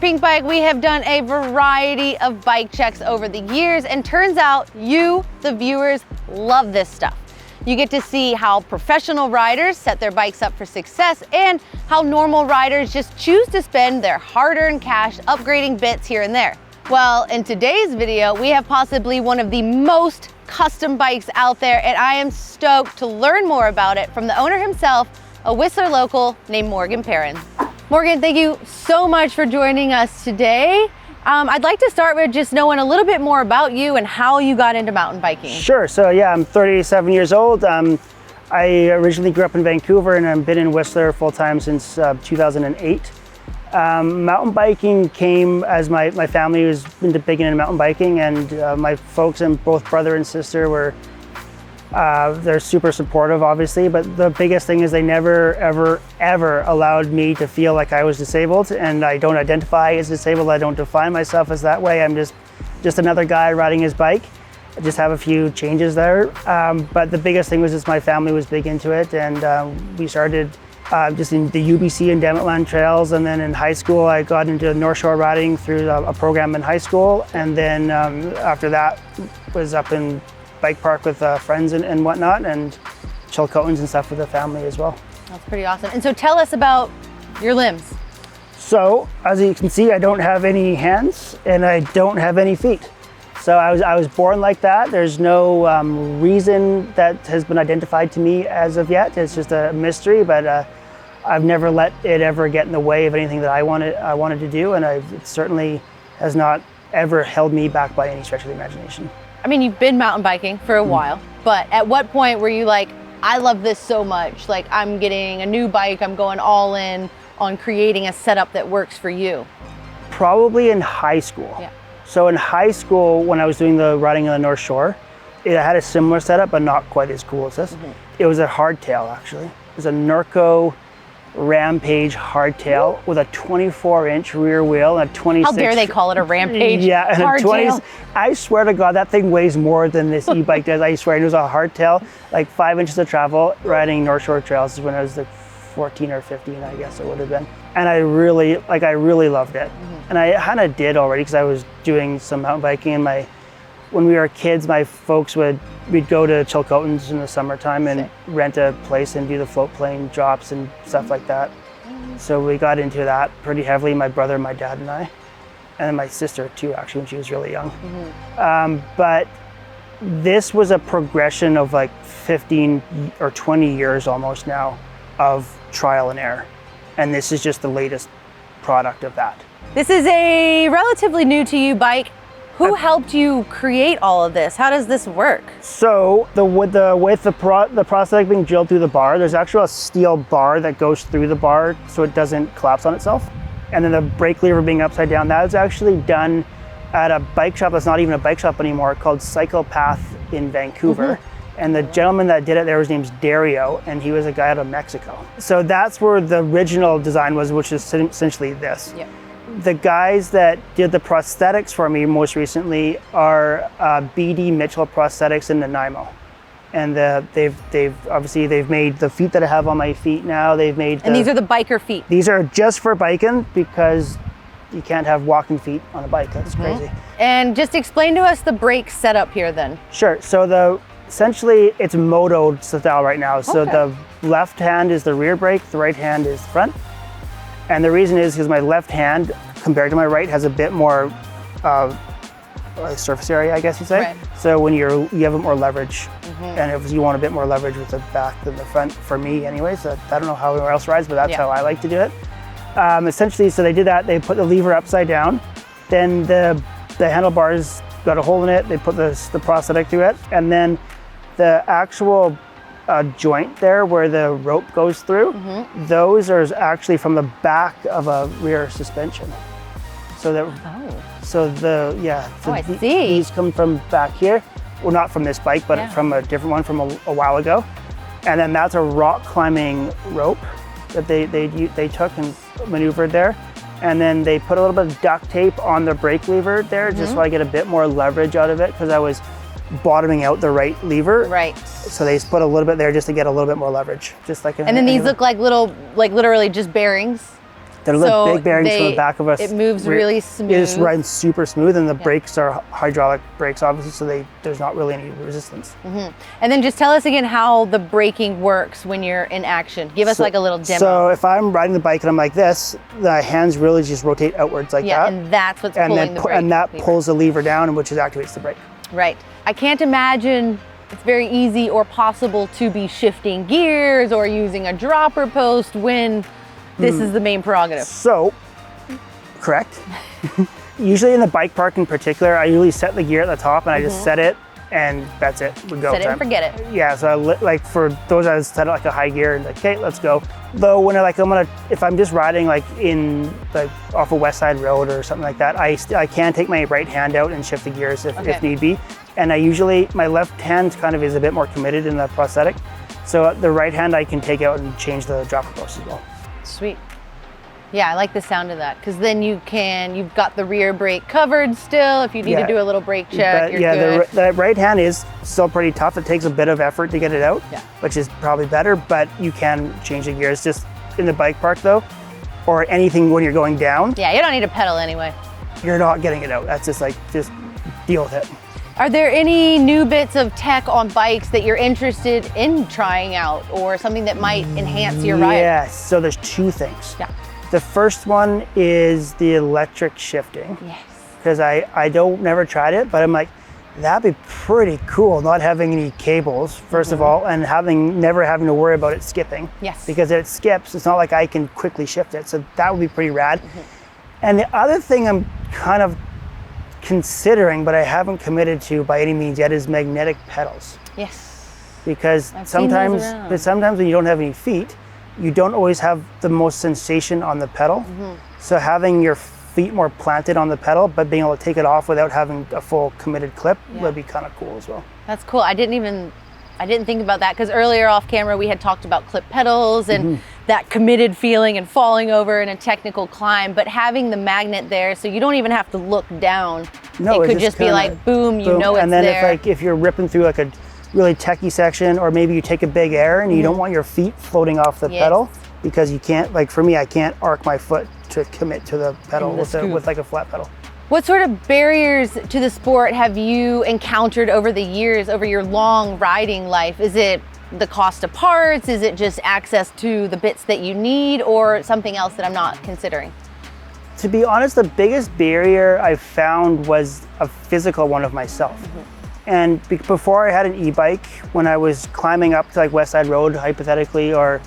Pinkbike, we have done a variety of bike checks over the years, and turns out you, the viewers, love this stuff. You get to see how professional riders set their bikes up for success and how normal riders just choose to spend their hard-earned cash upgrading bits here and there. Well, in today's video, we have possibly one of the most custom bikes out there, and I am stoked to learn more about it from the owner himself, a Whistler local named Morgan Perrin. Morgan, thank you so much for joining us today. I'd like to start with just knowing a little bit more about you and how you got into mountain biking. Sure. So yeah, I'm 37 years old. I originally grew up in Vancouver and I've been in Whistler full-time since 2008. Mountain biking came as my family was big into mountain biking, and my folks and both brother and sister were they're super supportive, obviously, but the biggest thing is they never, ever allowed me to feel like I was disabled, and I don't identify as disabled. I don't define myself as that way. I'm just another guy riding his bike. I just have a few changes there. But the biggest thing was just my family was big into it, and we started just in the UBC and Dammit trails, and then in high school I got into North Shore riding through a program in high school, and then after that was up in bike park with friends and whatnot, and Chilcotins and stuff with the family as well. That's pretty awesome. And so tell us about your limbs. So as you can see, I don't have any hands and I don't have any feet. So I was born like that. There's no reason that has been identified to me as of yet. It's just a mystery, but I've never let it ever get in the way of anything that I wanted to do, and it certainly has not ever held me back by any stretch of the imagination. I mean, you've been mountain biking for a while, but at what point were you like, I love this so much, like I'm getting a new bike, I'm going all in on creating a setup that works for you? Probably in high school. Yeah. So in high school, when I was doing the riding on the North Shore, it had a similar setup, but not quite as cool as this. It was a hardtail, actually. It was a Norco Rampage hardtail with a 24-inch rear wheel and a 26. How dare they call it a Rampage? Yeah, and hardtail. I swear to God, that thing weighs more than this e-bike does. I swear, it was a hardtail, like 5 inches of travel, riding North Shore trails when I was like 14 or 15, I guess it would have been. And I really loved it. And I kind of did already because I was doing some mountain biking, and when we were kids, my folks we'd go to Chilcotins in the summertime and rent a place and do the float plane drops and stuff like that. So we got into that pretty heavily, my brother, my dad, and I. And my sister too, actually, when she was really young. But this was a progression of like 15 or 20 years almost now of trial and error. And this is just the latest product of that. This is a relatively new to you bike. Who helped you create all of this? How does this work? So with the prosthetic being drilled through the bar, there's actually a steel bar that goes through the bar so it doesn't collapse on itself. And then the brake lever being upside down, that was actually done at a bike shop that's not even a bike shop anymore, called Cycle Path in Vancouver. And the gentleman that did it there, his name's Dario, and he was a guy out of Mexico. So that's where the original design was, which is essentially this. Yep. The guys that did the prosthetics for me most recently are BD Mitchell Prosthetics in Nanaimo. And they've made the feet that I have on my feet now. And these are the biker feet? These are just for biking, because you can't have walking feet on a bike. That's crazy. And just explain to us the brake setup here then. Sure. So essentially it's moto style right now. So the left hand is the rear brake, the right hand is the front. And the reason is because my left hand, compared to my right, has a bit more surface area, I guess you'd say. Right. So when you have more leverage, and if you want a bit more leverage with the back than the front, for me anyways. So I don't know how anyone else rides, but that's how I like to do it. Essentially, so they did that. They put the lever upside down. Then the handlebars got a hole in it. They put the prosthetic through it, and then the actual joint there where the rope goes through, those are actually from the back of a rear suspension. So these come from back here. Well, not from this bike, but from a different one from a while ago. And then that's a rock climbing rope that they took and maneuvered there. And then they put a little bit of duct tape on the brake lever there, just so I get a bit more leverage out of it, because I was bottoming out the right lever. Right. So they just put a little bit there just to get a little bit more leverage, just like. And then these look like little, like literally just bearings. They're little big bearings from the back of us. It moves really smooth. It just runs super smooth, and the brakes are hydraulic brakes, obviously, so there's not really any resistance. And then just tell us again how the braking works when you're in action. Give us like a little demo. So if I'm riding the bike and I'm like this, the hands really just rotate outwards like that. Yeah, and that's what's pulling the brake. And that pulls the lever down, which activates the brake. Right. I can't imagine it's very easy or possible to be shifting gears or using a dropper post when this is the main prerogative. So, correct. Usually in the bike park in particular, I usually set the gear at the top and I just set it and that's it. We go. Set it and forget it. Yeah, so like for those I set it like a high gear and like, okay, let's go. Though when if I'm just riding like in like off a West Side road or something like that, I can take my right hand out and shift the gears if need be. And I usually, my left hand kind of is a bit more committed in the prosthetic. So the right hand I can take out and change the dropper post as well. Sweet. Yeah, I like the sound of that because then you've got the rear brake covered still. If you need to do a little brake check, you're good. The right hand is still pretty tough. It takes a bit of effort to get it out, which is probably better, but you can change the gears. Just in the bike park though, or anything when you're going down. Yeah, you don't need to pedal anyway. You're not getting it out. That's just deal with it. Are there any new bits of tech on bikes that you're interested in trying out or something that might enhance your ride? Yes, so there's two things. Yeah. The first one is the electric shifting. Yes. Because I never tried it, but I'm like, that'd be pretty cool not having any cables, first of all, and never having to worry about it skipping. Yes. Because if it skips, it's not like I can quickly shift it. So that would be pretty rad. And the other thing I'm kind of considering, but I haven't committed to by any means yet, is magnetic pedals. Yes. Because sometimes when you don't have any feet, you don't always have the most sensation on the pedal. So having your feet more planted on the pedal, but being able to take it off without having a full committed clip would be kind of cool as well. That's cool. I didn't think about that because earlier off camera we had talked about clip pedals and that committed feeling and falling over in a technical climb, but having the magnet there so you don't even have to look down. No, it could just be like boom, you know it's there. And then if you're ripping through like a really techie section, or maybe you take a big air and you don't want your feet floating off the pedal, because you can't, like for me, I can't arc my foot to commit to the pedal with like a flat pedal. What sort of barriers to the sport have you encountered over the years, over your long riding life? Is it the cost of parts? Is it just access to the bits that you need, or something else that I'm not considering? To be honest, the biggest barrier I found was a physical one of myself. And before I had an e-bike, when I was climbing up to like West Side Road, hypothetically, or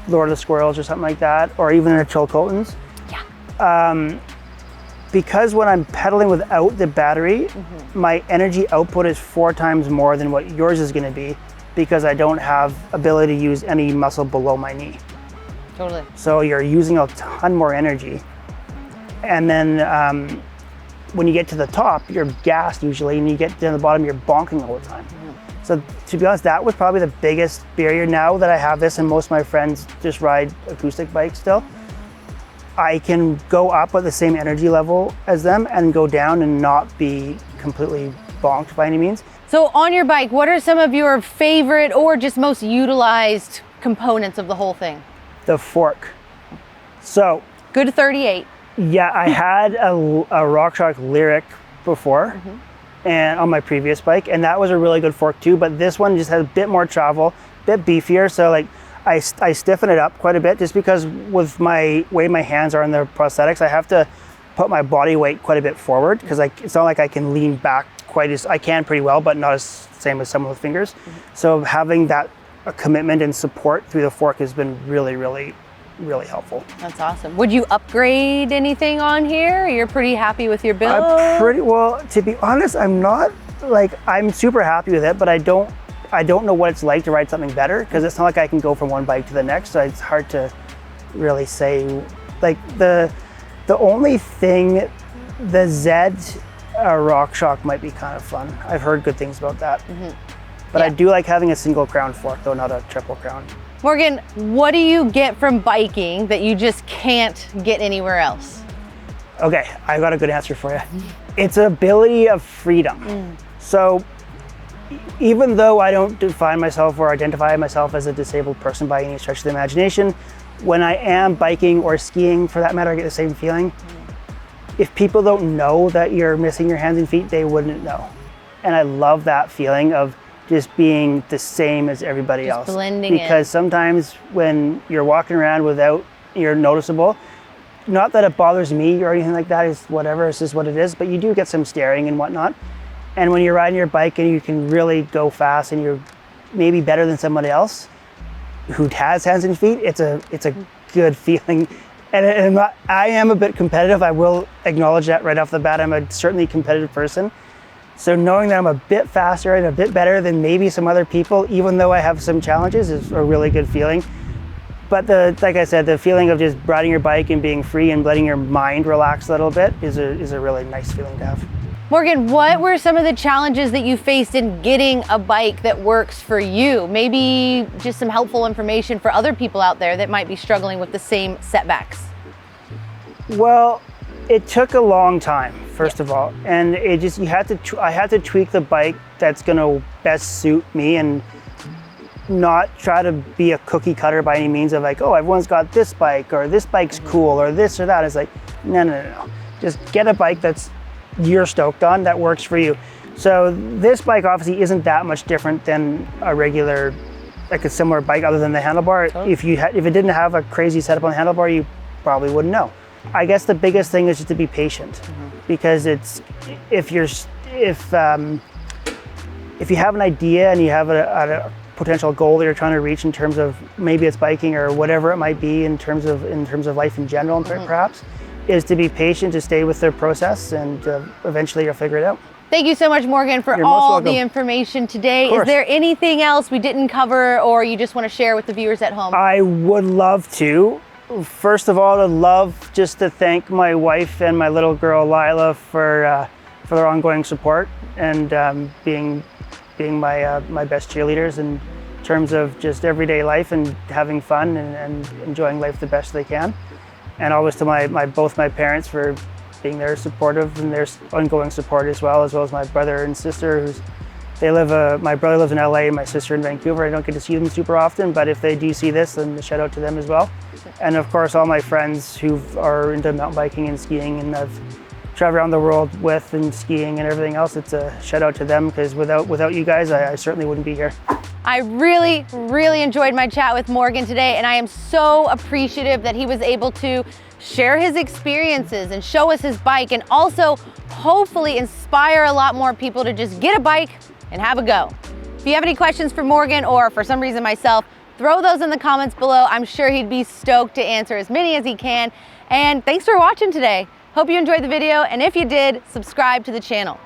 Lord of the Squirrels or something like that, or even the Chilcotins, because when I'm pedaling without the battery, my energy output is 4 times more than what yours is going to be, because I don't have ability to use any muscle below my knee. Totally. So you're using a ton more energy. And then when you get to the top, you're gassed usually, and you get down the bottom, you're bonking all the time. So to be honest, that was probably the biggest barrier. Now that I have this and most of my friends just ride acoustic bikes still, I can go up at the same energy level as them and go down and not be completely bonked by any means. So on your bike, what are some of your favorite or just most utilized components of the whole thing? The fork. So good 38. Yeah, I had a RockShox Lyric before, and on my previous bike, and that was a really good fork too, but this one just has a bit more travel, a bit beefier, so like I stiffen it up quite a bit, just because with my way my hands are in the prosthetics, I have to put my body weight quite a bit forward, because it's not like I can lean back quite as, I can pretty well, but not as same as someone with fingers. So having that commitment and support through the fork has been really, really, really helpful. That's awesome. Would you upgrade anything on here? You're pretty happy with your build? Well, to be honest, I'm super happy with it, but I don't know what it's like to ride something better, because it's not like I can go from one bike to the next, so it's hard to really say. Like the only thing, the Z RockShox might be kind of fun. I've heard good things about that. But I do like having a single crown fork though, not a triple crown. Morgan, what do you get from biking that you just can't get anywhere else? Okay, I got a good answer for you. It's an ability of freedom. So even though I don't define myself or identify myself as a disabled person by any stretch of the imagination, when I am biking or skiing, for that matter, I get the same feeling. If people don't know that you're missing your hands and feet, they wouldn't know. And I love that feeling of just being the same as everybody else. Blending in. Because sometimes when you're walking around without, you're noticeable. Not that it bothers me or anything like that, it's whatever, it's just what it is, but you do get some staring and whatnot. And when you're riding your bike and you can really go fast and you're maybe better than somebody else who has hands and feet, it's a good feeling. And I am a bit competitive. I will acknowledge that right off the bat. I'm a certainly competitive person. So knowing that I'm a bit faster and a bit better than maybe some other people, even though I have some challenges, is a really good feeling. But like I said, the feeling of just riding your bike and being free and letting your mind relax a little bit is a really nice feeling to have. Morgan, what were some of the challenges that you faced in getting a bike that works for you? Maybe just some helpful information for other people out there that might be struggling with the same setbacks. Well, it took a long time, first of all, and I had to tweak the bike that's going to best suit me and not try to be a cookie cutter by any means of like, oh, everyone's got this bike or this bike's cool or this or that. It's like, no. Just get a bike that's you're stoked on, that works for you. So this bike obviously isn't that much different than a regular, like a similar bike other than the handlebar. Oh. If it didn't have a crazy setup on the handlebar, you probably wouldn't know. I guess the biggest thing is just to be patient, because if you have an idea and you have a potential goal that you're trying to reach in terms of maybe it's biking or whatever it might be in terms of life in general, perhaps, is to be patient, to stay with the process, and eventually you'll figure it out. Thank you so much, Morgan, for all the information today. Is there anything else we didn't cover or you just want to share with the viewers at home? I would love to. First of all, I'd love just to thank my wife and my little girl, Lila, for their ongoing support and being my best cheerleaders in terms of just everyday life and having fun and enjoying life the best they can. And always to both my parents for being there supportive and their ongoing support as well as my brother and sister my brother lives in LA and my sister in Vancouver. I don't get to see them super often, but if they do see this, then a shout out to them as well. And of course, all my friends who are into mountain biking and skiing and I've traveled around the world with and skiing and everything else, it's a shout out to them, because without you guys, I certainly wouldn't be here. I really, really enjoyed my chat with Morgan today, and I am so appreciative that he was able to share his experiences and show us his bike, and also hopefully inspire a lot more people to just get a bike and have a go. If you have any questions for Morgan, or for some reason myself, throw those in the comments below. I'm sure he'd be stoked to answer as many as he can. And thanks for watching today. Hope you enjoyed the video, and if you did, subscribe to the channel.